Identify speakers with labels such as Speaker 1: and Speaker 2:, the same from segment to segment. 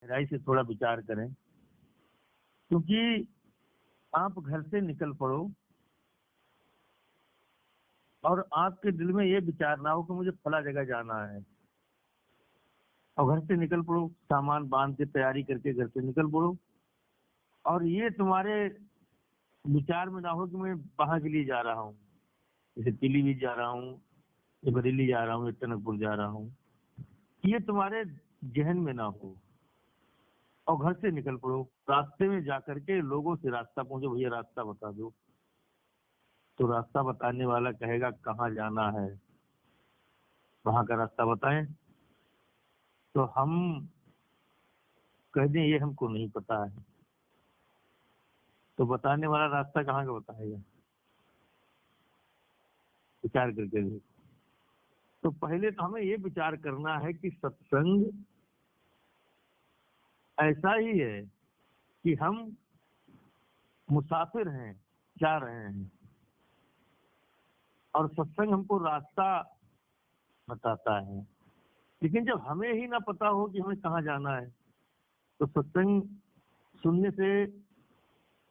Speaker 1: गहराई से थोड़ा विचार करें, क्योंकि आप घर से निकल पड़ो और आपके दिल में ये विचार ना हो कि मुझे फला जगह जाना है, और घर से निकल पड़ो, सामान बांध के तैयारी करके घर से निकल पड़ो, और ये तुम्हारे विचार में ना हो कि मैं वहां के लिए जा रहा हूँ, जैसे पीलीभीत जा रहा हूँ, या बरेली जा रहा हूँ, या टनकपुर जा रहा हूँ, ये तुम्हारे जहन में ना हो। और घर से निकल पड़ो, रास्ते में जाकर के लोगों से रास्ता पूछो, भैया रास्ता बता दो। तो रास्ता बताने वाला कहेगा कहाँ जाना है, वहां का रास्ता बताएं। तो हम कह दें ये हमको नहीं पता है, तो बताने वाला रास्ता कहाँ का बताएगा? विचार करके देखो। तो पहले तो हमें ये विचार करना है कि सत्संग ऐसा ही है कि हम मुसाफिर हैं, जा रहे हैं, और सत्संग हमको रास्ता बताता है। लेकिन जब हमें ही ना पता हो कि हमें कहाँ जाना है, तो सत्संग सुनने से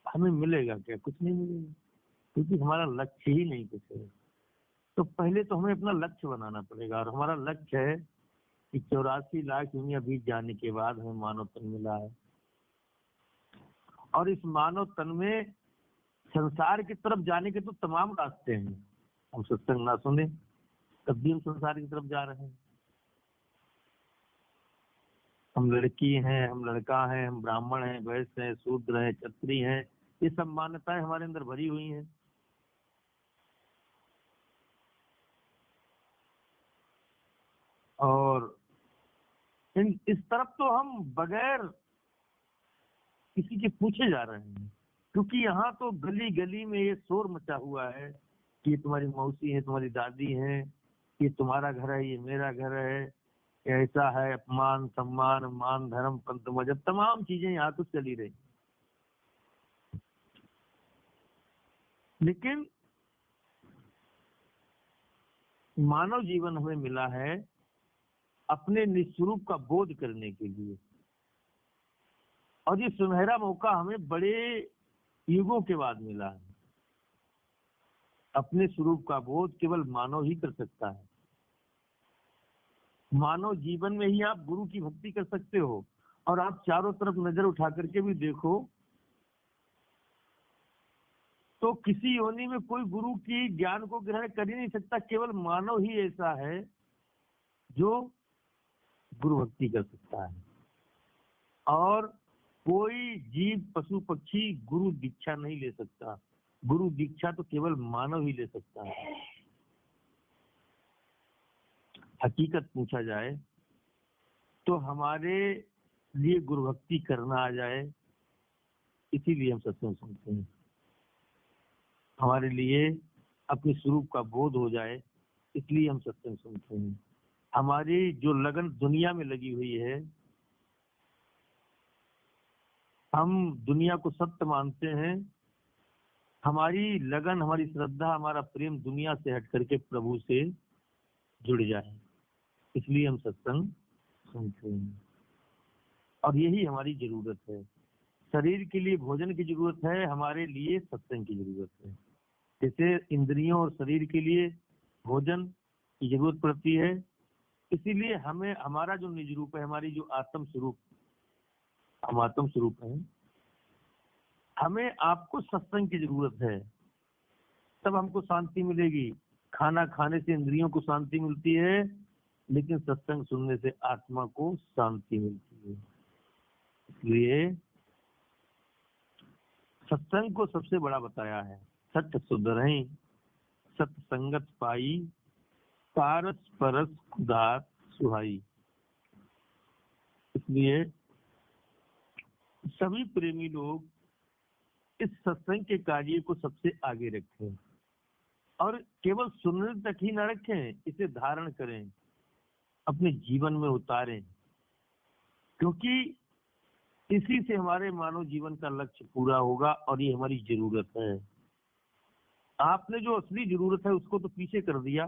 Speaker 1: हमें मिलेगा क्या? कुछ नहीं मिलेगा, क्योंकि हमारा लक्ष्य ही नहीं कुछ है। तो पहले तो हमें अपना लक्ष्य बनाना पड़ेगा, और हमारा लक्ष्य है कि 84 लाख दुनिया बीत जाने के बाद हमें मानव तन मिला है, और इस मानव तन में संसार की तरफ जाने के तो तमाम रास्ते हैं। हम सत्संग ना सुने तब भी हम संसार की तरफ जा रहे हैं। हम लड़की हैं, हम लड़का हैं, हम ब्राह्मण हैं, वैश्य हैं, शूद्र हैं, क्षत्रिय हैं, ये सब मान्यताएं हमारे अंदर भरी हुई हैं। और इस तरफ तो हम बगैर किसी के पूछे जा रहे हैं, क्योंकि यहाँ तो गली गली में ये शोर मचा हुआ है कि ये तुम्हारी मौसी है, तुम्हारी दादी है, ये तुम्हारा घर है, ये मेरा घर है, ऐसा है, अपमान सम्मान मान धर्म पंथ मजहब तमाम चीजें यहाँ तो चली रही। लेकिन मानव जीवन हमें मिला है अपने निस्वरूप का बोध करने के लिए, और ये सुनहरा मौका हमें बड़े युगों के बाद मिला है। अपने स्वरूप का बोध केवल मानव ही कर सकता है। मानव जीवन में ही आप गुरु की भक्ति कर सकते हो। और आप चारों तरफ नजर उठा करके भी देखो तो किसी योनि में कोई गुरु की ज्ञान को ग्रहण कर ही नहीं सकता। केवल मानव ही ऐसा है जो गुरु भक्ति कर सकता है, और कोई जीव पशु पक्षी गुरु दीक्षा नहीं ले सकता। गुरु दीक्षा तो केवल मानव ही ले सकता है। हकीकत पूछा जाए तो हमारे लिए गुरु भक्ति करना आ जाए, इसीलिए हम सत्संग सुनते हैं। हमारे लिए अपने स्वरूप का बोध हो जाए, इसलिए हम सत्संग सुनते हैं। हमारी जो लगन दुनिया में लगी हुई है, हम दुनिया को सत्य मानते हैं, हमारी लगन, हमारी श्रद्धा, हमारा प्रेम दुनिया से हट करके प्रभु से जुड़ जाए, इसलिए हम सत्संग सुनते हैं। और यही हमारी जरूरत है। शरीर के लिए भोजन की जरूरत है, हमारे लिए सत्संग की जरूरत है। जैसे इंद्रियों और शरीर के लिए भोजन की जरूरत पड़ती है, इसीलिए हमें हमारा जो निज रूप है, हमारी जो आत्म स्वरूप, हम आत्म स्वरूप हैं, हमें आपको सत्संग की जरूरत है, तब हमको शांति मिलेगी। खाना खाने से इंद्रियों को शांति मिलती है, लेकिन सत्संग सुनने से आत्मा को शांति मिलती है। इसलिए सत्संग को सबसे बड़ा बताया है। सत्य सुधरहि सत्संगत पाई, पारस परस खुदात सुहाई। इसलिए सभी प्रेमी लोग इस सत्संग के कार्य को सबसे आगे रखें, और केवल सुनने तक ही न रखें, इसे धारण करें, अपने जीवन में उतारें, क्योंकि इसी से हमारे मानव जीवन का लक्ष्य पूरा होगा, और ये हमारी जरूरत है। आपने जो असली जरूरत है उसको तो पीछे कर दिया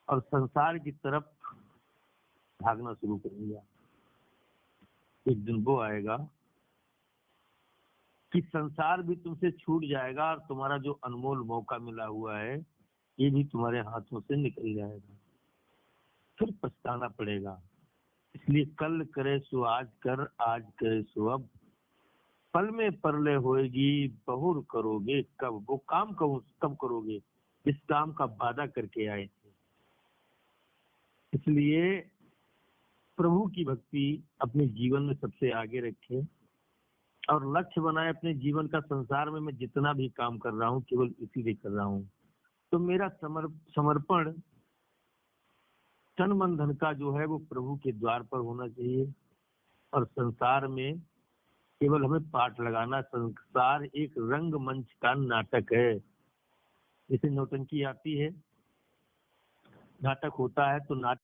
Speaker 1: और संसार की तरफ भागना शुरू कर दिया। एक दिन वो आएगा कि संसार भी तुमसे छूट जाएगा और तुम्हारा जो अनमोल मौका मिला हुआ है ये भी तुम्हारे हाथों से निकल जाएगा, फिर पछताना पड़ेगा। इसलिए कल करे सो आज कर, आज करे सो अब, पल में परले होएगी बहुर करोगे कब। वो काम कब करोगे जिस काम का वादा करके आए थे। इसलिए प्रभु की भक्ति अपने जीवन में सबसे आगे रखे और लक्ष्य बनाए अपने जीवन का, संसार में मैं जितना भी काम कर रहा हूँ केवल इसीलिए कर रहा हूँ। तो मेरा समर्पण तन मन धन का जो है वो प्रभु के द्वार पर होना चाहिए। और संसार में केवल हमें पाठ लगाना, संसार एक रंगमंच का नाटक है। जैसे नौटंकी आती है, नाटक होता है तो नाटक